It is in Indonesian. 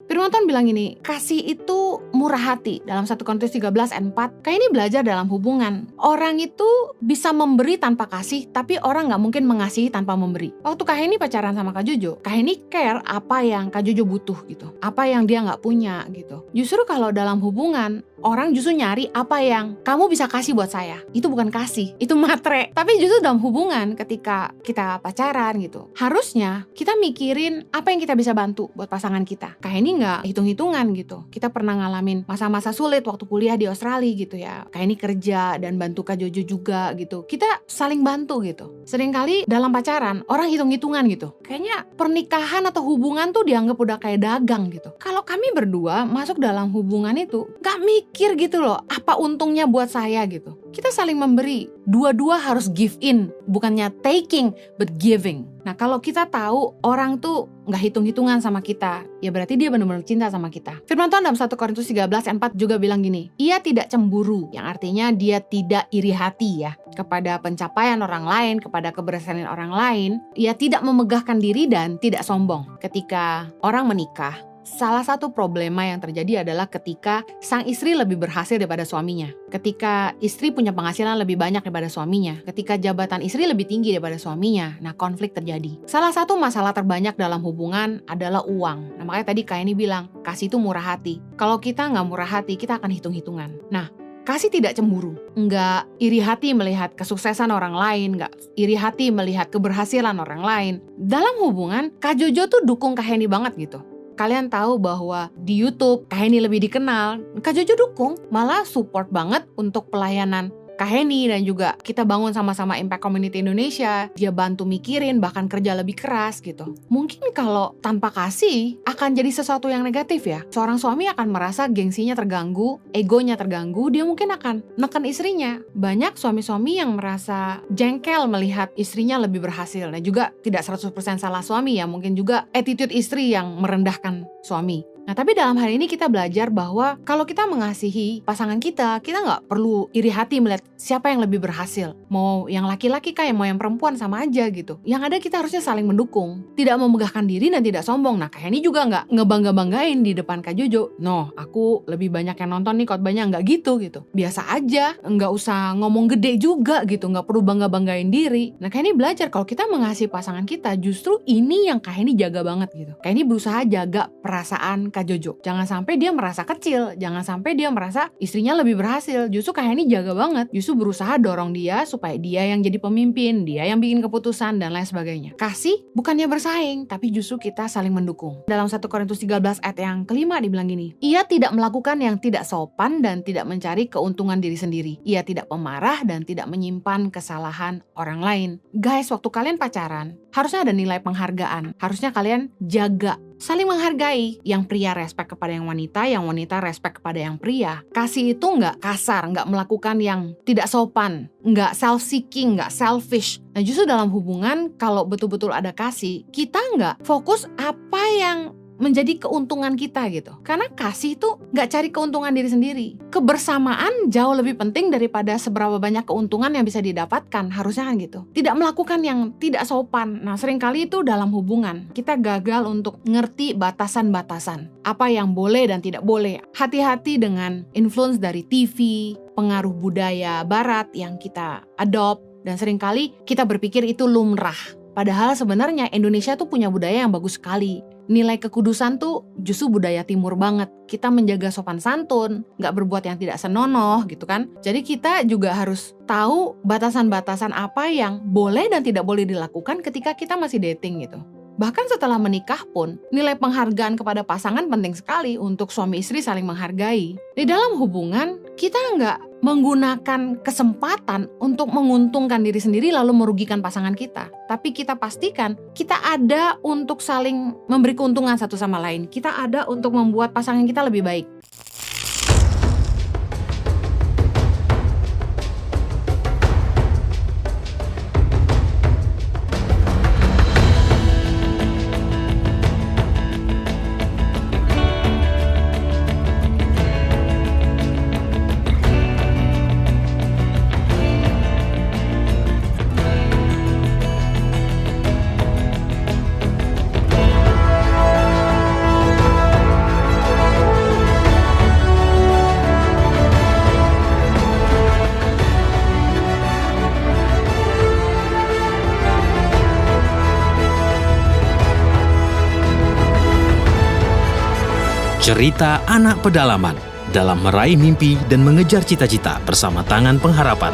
Firman Tuhan bilang gini, kasih itu murah hati. Dalam 1 Korintus 13 ayat 4, kayak ini belajar dalam hubungan. Orang itu bisa memberi tanpa kasih, tapi orang gak mungkin mengasihi tanpa memberi. Waktu Kak Heni pacaran sama Kak Jojo, Kak Heni care apa yang Kak Jojo butuh gitu, apa yang dia gak punya gitu. Justru kalau dalam hubungan, orang justru nyari apa yang kamu bisa kasih buat saya. Itu bukan kasih, itu matre. Tapi justru dalam hubungan ketika kita pacaran gitu, harusnya kita mikirin apa yang kita bisa bantu buat pasangan kita. Kak Heni nggak hitung-hitungan gitu. Kita pernah ngalamin masa-masa sulit waktu kuliah di Australia gitu ya. Kak Heni kerja dan bantu Kak Jojo juga gitu. Kita saling bantu gitu. Seringkali dalam pacaran orang hitung-hitungan gitu. Kayaknya pernikahan atau hubungan tuh dianggap udah kayak dagang gitu. Kalau kami berdua masuk dalam hubungan itu nggak mikir gitu loh, apa untungnya buat saya gitu. Kita saling memberi, dua-dua harus give in, bukannya taking but giving. Nah kalau kita tahu orang tuh nggak hitung-hitungan sama kita, ya berarti dia benar-benar cinta sama kita. Firman Tuhan dalam 1 Korintus 13 ayat 4 juga bilang gini, ia tidak cemburu, yang artinya dia tidak iri hati ya kepada pencapaian orang lain, kepada keberhasilan orang lain. Ia tidak memegahkan diri dan tidak sombong. Ketika orang menikah, salah satu problema yang terjadi adalah ketika sang istri lebih berhasil daripada suaminya. Ketika istri punya penghasilan lebih banyak daripada suaminya. Ketika jabatan istri lebih tinggi daripada suaminya. Nah, konflik terjadi. Salah satu masalah terbanyak dalam hubungan adalah uang. Nah, makanya tadi Kak Eni bilang, kasih itu murah hati. Kalau kita nggak murah hati, kita akan hitung-hitungan. Nah, kasih tidak cemburu, nggak iri hati melihat kesuksesan orang lain, nggak iri hati melihat keberhasilan orang lain. Dalam hubungan, Kak Jojo tuh dukung Kak Heni banget gitu. Kalian tahu bahwa di YouTube Kak Heni lebih dikenal, Kak Jojo dukung, malah support banget untuk pelayanan Kak Heni dan juga kita bangun sama-sama Impact Community Indonesia. Dia bantu mikirin, bahkan kerja lebih keras gitu. Mungkin kalau tanpa kasih akan jadi sesuatu yang negatif ya. Seorang suami akan merasa gengsinya terganggu, egonya terganggu, dia mungkin akan neken istrinya. Banyak suami-suami yang merasa jengkel melihat istrinya lebih berhasil. Dan juga tidak 100% salah suami ya, mungkin juga attitude istri yang merendahkan suami. Nah, tapi dalam hal ini kita belajar bahwa kalau kita mengasihi pasangan kita nggak perlu iri hati melihat siapa yang lebih berhasil. Mau yang laki-laki kah, mau yang perempuan sama aja gitu. Yang ada kita harusnya saling mendukung. Tidak memegahkan diri dan tidak sombong. Nah, Kak Heni juga nggak ngebangga-banggain di depan Kak Jojo. No, aku lebih banyak yang nonton nih khotbahnya, nggak gitu. Biasa aja, nggak usah ngomong gede juga gitu, nggak perlu bangga-banggain diri. Nah, Kak Heni belajar kalau kita mengasihi pasangan kita, justru ini yang Kak Heni jaga banget gitu. Kak Heni berusaha jaga perasaan Kak Jojo. Jangan sampai dia merasa kecil, jangan sampai dia merasa istrinya lebih berhasil. Justru Kak Heni jaga banget, justru berusaha dorong dia supaya dia yang jadi pemimpin, dia yang bikin keputusan dan lain sebagainya. Kasih bukannya bersaing, tapi justru kita saling mendukung. Dalam 1 Korintus 13 ayat yang kelima dibilang gini, ia tidak melakukan yang tidak sopan dan tidak mencari keuntungan diri sendiri. Ia tidak pemarah dan tidak menyimpan kesalahan orang lain. Guys, waktu kalian pacaran, harusnya ada nilai penghargaan. Harusnya kalian jaga, saling menghargai. Yang pria respect kepada yang wanita respect kepada yang pria. Kasih itu nggak kasar, nggak melakukan yang tidak sopan, nggak self-seeking, nggak selfish. Nah, justru dalam hubungan, kalau betul-betul ada kasih, kita nggak fokus apa yang menjadi keuntungan kita gitu. Karena kasih itu nggak cari keuntungan diri sendiri. Kebersamaan jauh lebih penting daripada seberapa banyak keuntungan yang bisa didapatkan. Harusnya kan gitu. Tidak melakukan yang tidak sopan. Nah, seringkali itu dalam hubungan kita gagal untuk ngerti batasan-batasan. Apa yang boleh dan tidak boleh. Hati-hati dengan influence dari TV, pengaruh budaya barat yang kita adopt. Dan seringkali kita berpikir itu lumrah. Padahal sebenarnya Indonesia tuh punya budaya yang bagus sekali. Nilai kekudusan tuh justru budaya timur banget. Kita menjaga sopan santun, gak berbuat yang tidak senonoh gitu kan. Jadi kita juga harus tahu batasan-batasan apa yang boleh dan tidak boleh dilakukan ketika kita masih dating gitu. Bahkan setelah menikah pun, nilai penghargaan kepada pasangan penting sekali untuk suami istri saling menghargai. Di dalam hubungan, kita nggak menggunakan kesempatan untuk menguntungkan diri sendiri lalu merugikan pasangan kita. Tapi kita pastikan kita ada untuk saling memberi keuntungan satu sama lain. Kita ada untuk membuat pasangan kita lebih baik. Cerita anak pedalaman dalam meraih mimpi dan mengejar cita-cita bersama Tangan Pengharapan.